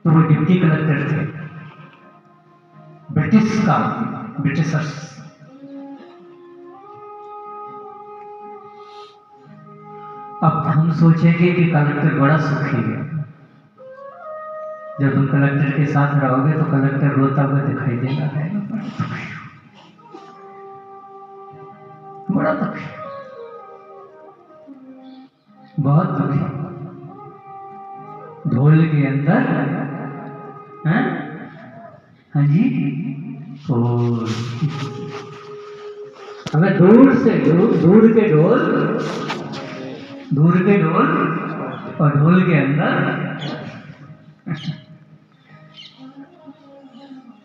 तो वो deputy collector थे ब्रिटिशर्स। अब हम सोचेंगे कि कलेक्टर बड़ा सुखी है। जब तुम कलेक्टर के साथ रहोगे तो कलेक्टर रोता हुआ दिखाई देगा, बड़ा दुखी, बहुत दुखी। ढोल के अंदर हैं? हाँ जी, हमें दूर के ढोल और ढोल के अंदर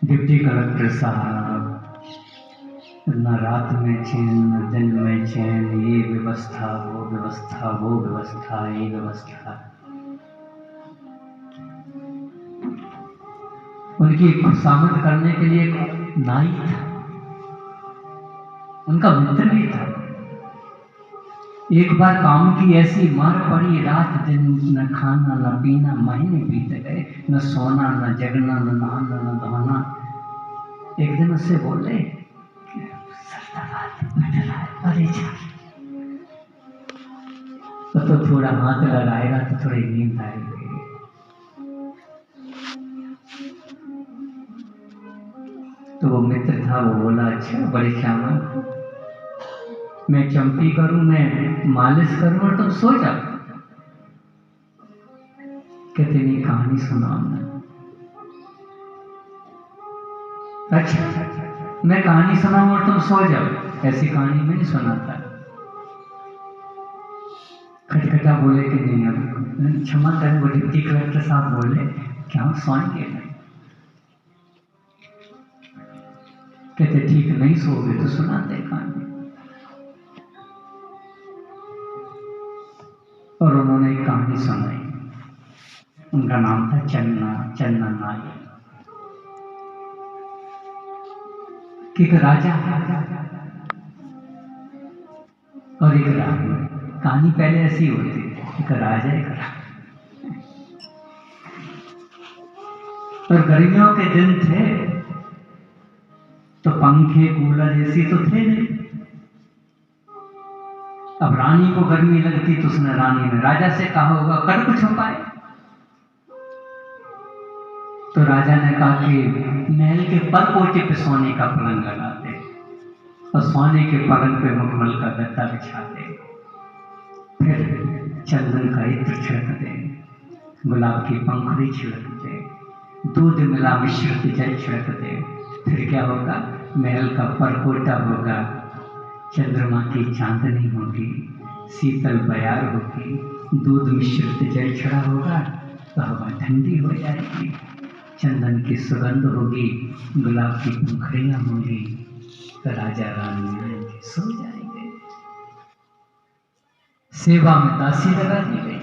डिप्टी कलेक्टर साहब, न रात में चैन न दिन में चैन, ये व्यवस्था वो व्यवस्था, वो व्यवस्था ये व्यवस्था। उनकी खुशामद करने के लिए एक नाई था, उनका मित्र भी था। एक बार काम की ऐसी मार पड़ी, रात दिन न खाना न पीना, महीने बीत गए, न सोना न जगना, न नहाना न धोना। एक दिन उससे बोले तो थोड़ा हाथ लगाएगा तो थोड़ी नींद आएगी। तो वो मित्र था, वो बोला अच्छा बड़े श्यामा, मैं चंपी करूं, मैं मालिश करूं और तुम सो जाओ। कहते नहीं, कहानी सुनाओ ना। अच्छा, मैं कहानी सुनाऊं और तुम सो जाओ, ऐसी कहानी मैं नहीं सुनाता। खटखटा बोले कि नहीं, अब क्षमा करें, वो डिप्टी कलेक्टर साहब बोले क्या हम सोएंगे नहीं? कहते ठीक, नहीं सोओगे तो सुनाते कहानी। और उन्होंने एक कहानी सुनाई। उनका नाम था चन्ना नाई। कि एक राजा और एक रानी। कहानी पहले ऐसी होती है, एक राजा एक रानी। और गर्मियों के दिन थे तो पंखे कूलर एसी तो थे नहीं। अब रानी को गर्मी लगती तो उसने रानी ने राजा से कहा होगा कर कुछ उपाय। तो राजा ने कहा कि महल के परकोटे पे सोने का पलंग लगा दे और सोने के पलंग पे मखमल का गद्दा बिछा दे, फिर चंदन का इत्र छिड़क दे, गुलाब की पंखुड़ी छिड़क दे, दूध मिला मिश्रित जल छिड़क दे। फिर क्या होगा? महल का परकोटा होगा, चंद्रमा की चांदनी होगी, शीतल बयार होगी, दूध मिश्रित जल छिड़ा होगा तो हवा ठंडी हो जाएगी, चंदन की सुगंध होगी, गुलाब की पंखुड़ियां होंगी, तो राजा रानी आएंगे, सो जाएंगे। सेवा में दासी लगा दी गई।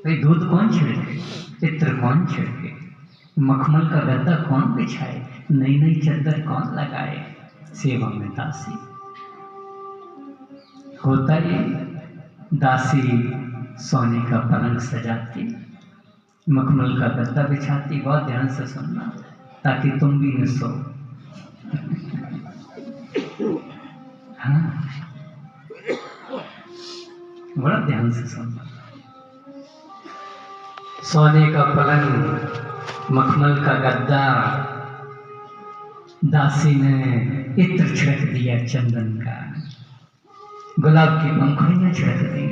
भाई दूध कौन छिड़के, इत्र कौन छिड़के, मखमल का गद्दा कौन बिछाए, नई नई चादर कौन लगाए? सेवा में दासी। होता ये, दासी सोने का पलंग सजाती, मखमल का गद्दा बिछाती। बहुत ध्यान से सुनना ताकि तुम भी न सो। हाँ, बड़ा ध्यान से सुनना। सोने का पलंग, मखमल का गद्दा, दासी ने इत्र छिड़क दिया चंदन का, गुलाब की पंखुड़ियां छिड़क दी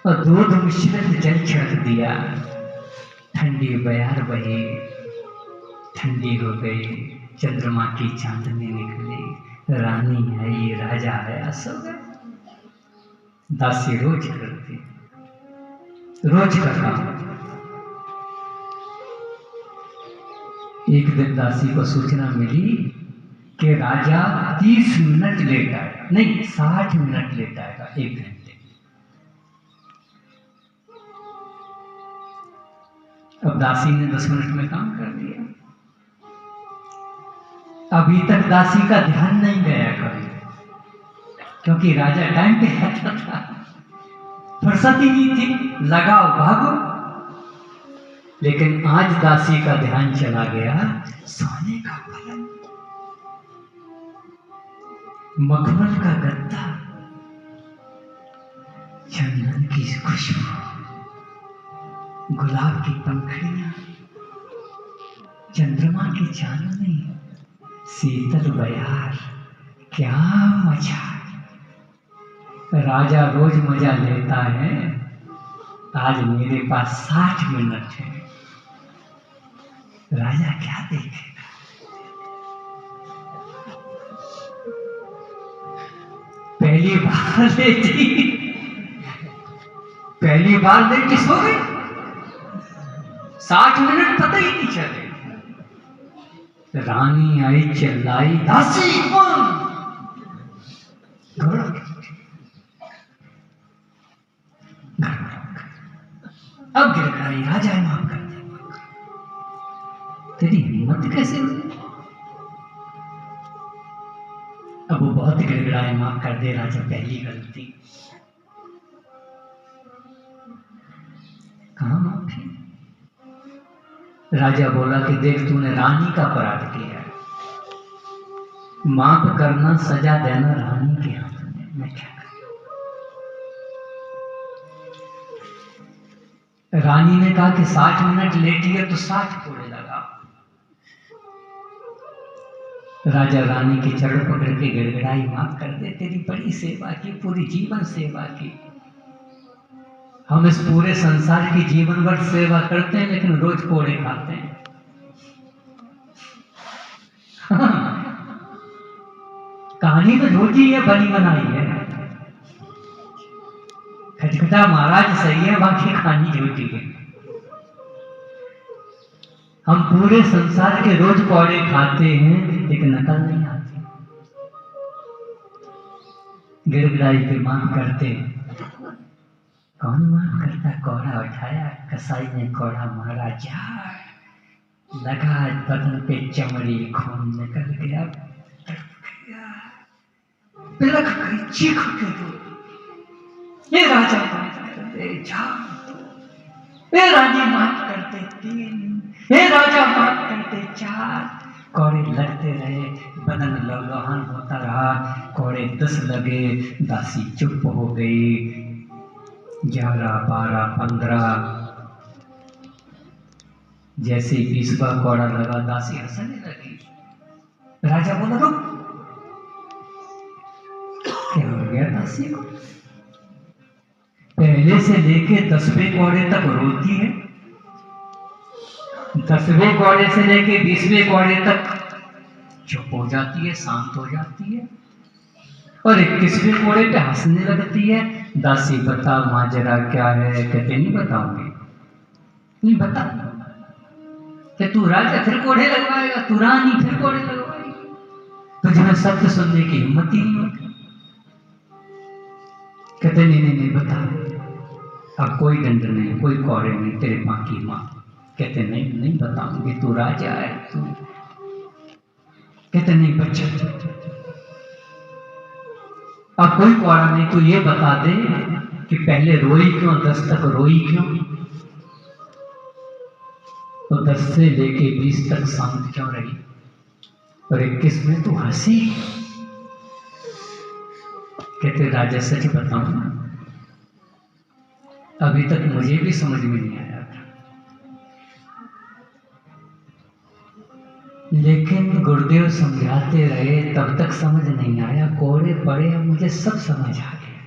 और दूध मिश्रित जल छिड़क दिया। ठंडी बयार बही, ठंडी हो गई, चंद्रमा की चांदनी निकली, रानी आई, राजा आया, सो गए। दासी रोज करती, रोज करना। एक दिन दासी को सूचना मिली कि राजा 30 मिनट लेट आएगा, नहीं 60 मिनट लेट आएगा, 1 घंटे। अब दासी ने 10 मिनट में काम कर दिया। अभी तक दासी का ध्यान नहीं गया कभी, क्योंकि राजा टाइम पे आता था, फुर्सत ही नहीं थी, लगाओ भागो। लेकिन आज दासी का ध्यान चला गया सोने का पलंग, मखमल का गद्दा, चंदन की खुशबू, गुलाब की पंखड़ियां, चंद्रमा की चांदनी, शीतल बयार, क्या मजा। राजा रोज मजा लेता है, आज मेरे पास 60 मिनट है, राजा क्या देखेगा। पहली बार लेटी सो गई, 60 मिनट पता ही नहीं चले। रानी आई, चिल्लाई, दासी कौन? अब गिड़गिड़ाई, राजा माफ कर दे। तेरी हिम्मत कैसे हुई? अब वो बहुत गिड़गिड़ाए, माफ कर दे राजा, पहली गलती। कहाँ माफी? राजा बोला कि देख तूने रानी का अपराध किया है, माफ करना सजा देना रानी के हाथ में, मैं क्या करूं। रानी ने कहा कि 60 मिनट लेटी है तो 60 कोड़े लगा। राजा रानी के चरण पकड़ के गिड़गिड़ाई, माफ कर दे, तेरी बड़ी सेवा की, पूरी जीवन सेवा की। हम इस पूरे संसार की जीवन भर सेवा करते हैं लेकिन रोज कोड़े खाते हैं। कहानी तो झूठी है, बनी बनाई है। खटखटा महाराज सही है, बाकी कहानी झूठी है। हम पूरे संसार के रोज कोड़े खाते हैं लेकिन नकल नहीं आती। गिड़गिड़ाई पे माफ करते, कौन माफ करता। कोड़ा उठाया, कसाई ने कोड़ा मारा, झाड़ लगा बदन पे, चमड़ी खून निकल गया, पिलक गई, चीख के रो, ये राजा माफ कर दे, झाड़, ये रानी माफ कर दे, 3, हे राजा माफ कर दे, 4। कोड़े लगते रहे, बदन लौलौहान होता रहा, कोड़े 10 लगे, दासी चुप हो गई। 11, 12, 15, जैसे 20वां कोड़ा लगा, दासी हंसने लगी। राजा बोला रुक, क्या हो गया दासी को? पहले से लेके 10वें कोड़े तक रोती है, 10वें कोड़े से लेके 20वें कोड़े तक चुप हो जाती है, शांत हो जाती है, और 21वें कोड़े पे हंसने लगती है। दासी बता माजरा क्या है? कहते नहीं बताऊंगी, नहीं बता। कि तू राजा फिर कोड़े लगवाएगा, तू रानी फिर कोड़े लगवाएगी, तुझे में सत्य सुनने की हिम्मत ही नहीं होती। कहते नहीं नहीं नहीं बता, अब कोई दंड नहीं, कोई कोड़े नहीं, तेरे माँ की माँ। कहते नहीं नहीं बताऊंगी, तू राजा है तू। कहते नहीं बच्चा, अब कोई कोड़ा नहीं, तू ये बता दे कि पहले रोई क्यों, 10 तक रोई क्यों, तो 10 से लेके 20 तक शांत क्यों रही, और 21 में तू हंसी। कहते राजा सच बताऊं ना, अभी तक मुझे भी समझ में नहीं आया था, लेकिन गुरुदेव समझाते रहे तब तक समझ नहीं आया, कोड़े पड़े अब मुझे सब समझ आ गया।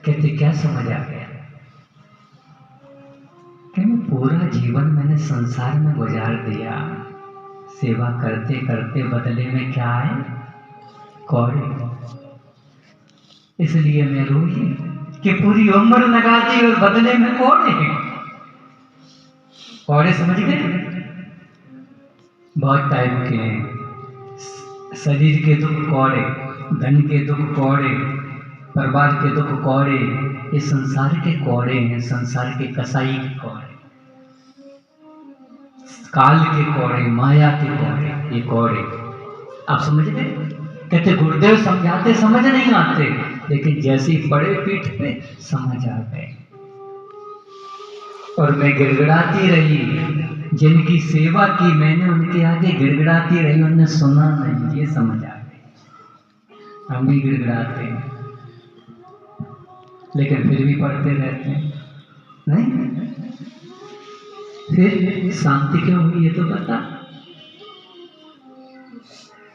कहते क्या समझ आ गया? कि मैं पूरा जीवन मैंने संसार में गुजार दिया, सेवा करते करते बदले में क्या है? कोड़े। इसलिए मैं रोई कि पूरी उम्र लगा दी और बदले में कोड़े। कोड़े समझ गए? बहुत टाइप के हैं, शरीर के दुख कोड़े, धन के दुख कोड़े, परिवार के दुख कोड़े, ये संसार के कोड़े हैं, संसार के कसाई के कोड़े, काल के कोड़े, माया के कोड़े, ये कोड़े। आप समझ गए? कहते गुरुदेव समझाते समझ नहीं आते, लेकिन जैसे ही पड़े पीठ पे समझ आ गए। और मैं गिड़गिड़ाती रही, जिनकी सेवा की मैंने उनके आगे गिड़गिड़ाती रही, उन्होंने सुना नहीं, ये समझ आ गई। हम भी गिड़गिड़ाते हैं लेकिन फिर भी पढ़ते रहते हैं, नहीं? फिर शांति क्यों हुई ये तो बता।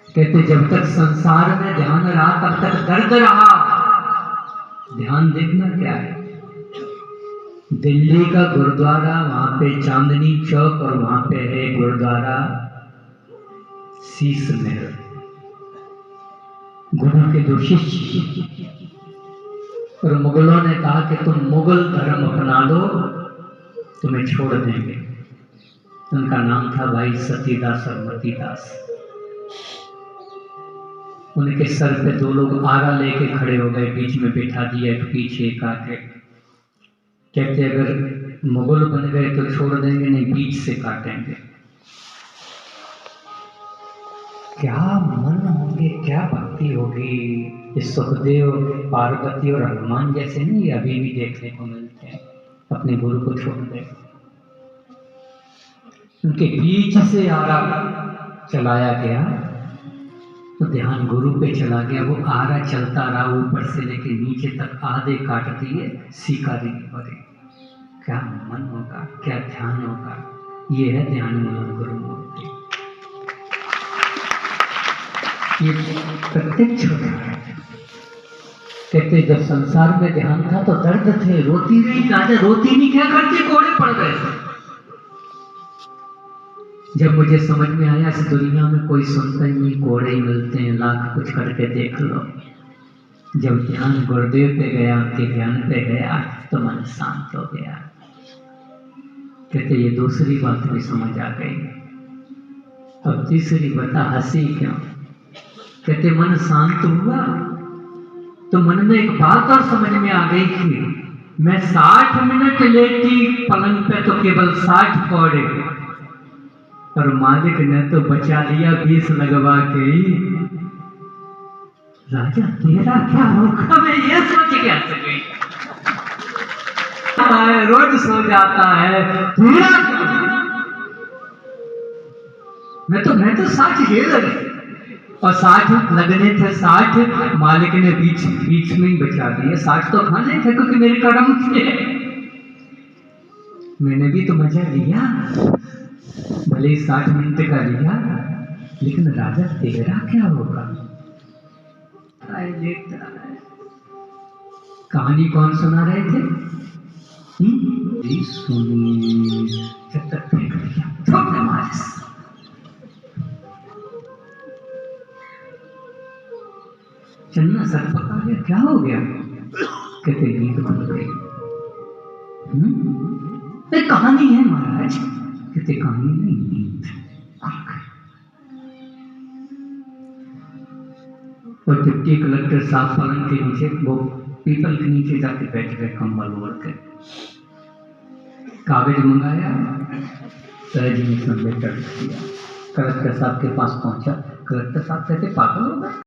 कहते जब तक संसार में ध्यान रहा तब तक दर्द रहा। ध्यान देखना क्या है, दिल्ली का गुरुद्वारा, वहां पे चांदनी चौक, और वहां पे है गुरुद्वारा शीश महल। गुरु के दो शिष्य, और मुगलों ने कहा कि तुम मुगल धर्म अपना लो, तुम्हें छोड़ देंगे। उनका नाम था भाई सतीदास और मतीदास। उनके सर पे दो लोग आरा लेके खड़े हो गए, बीच में बिठा दिया, एक पीछे एक आगे। कहते अगर मुगल बन गए तो छोड़ देंगे, नहीं बीच से काटेंगे। क्या मन होंगे, क्या भक्ति होगी। इस सुखदेव, पार्वती और हनुमान जैसे नहीं अभी भी देखने को मिलते हैं, अपने गुरु को छोड़ दे। उनके बीच से आरा चलाया गया तो ध्यान गुरु पे चला गया। वो आरा चलता रहा ऊपर से लेके नीचे तक, आधे काट दिए, सीका देने पड़े। क्या मन होगा, क्या ध्यान होगा। ये है ध्यान मूलम गुरु मूर्ति। ये प्रत्यक्ष होता है। कहते जब संसार में ध्यान था तो दर्द थे, रोती नहीं, राजा रोती नहीं, क्या करती, कोड़े पड़ गए। जब मुझे समझ में आया इस दुनिया में कोई सुनता ही नहीं, कोड़े ही मिलते हैं, लाख कुछ करके देख लो। जब ध्यान गुरुदेव पे गया, उनके ध्यान पे गया तो मन शांत हो गया। कहते ये दूसरी बात भी समझ आ गई। अब तीसरी बता, हंसी क्यों। कहते मन शांत हुआ तो मन में एक बात और समझ में आ गई कि मैं 60 मिनट लेटी पलंग पे तो केवल 60 कोड़े, और मालिक ने तो बचा लिया 20 लगवा के ही। राजा तेरा क्या होगा, मैं ये सोच के हंस गई। रोज सो जाता है, तेरा मैं तो 60 झेल लगे, और 60 लगने थे, 60 मालिक ने बीच में ही बचा दिए। 60 तो खाने थे क्योंकि मेरे कर्म थे, मैंने भी तो मजा लिया, भले ही 60 मिनट का लिया। लेकिन राजा तेरा क्या होगा। कहानी कौन सुना रहे थे, सुनी। जब तक फेंक दिया चन्ना सर पका गया, क्या हो गया। कहते नींद खुल गई। कहानी है महाराज। कहते कहानी नहीं, नींद। और डिप्टी कलेक्टर साहब पलंग के नीचे, वो पीपल के नीचे जाके बैठ गए, कंबल ओढ़ के। कागज मंगाया, सहज में सब लेटर दिया। कलेक्टर साहब के पास पहुंचा। कलेक्टर साहब कहते पागल हो गए।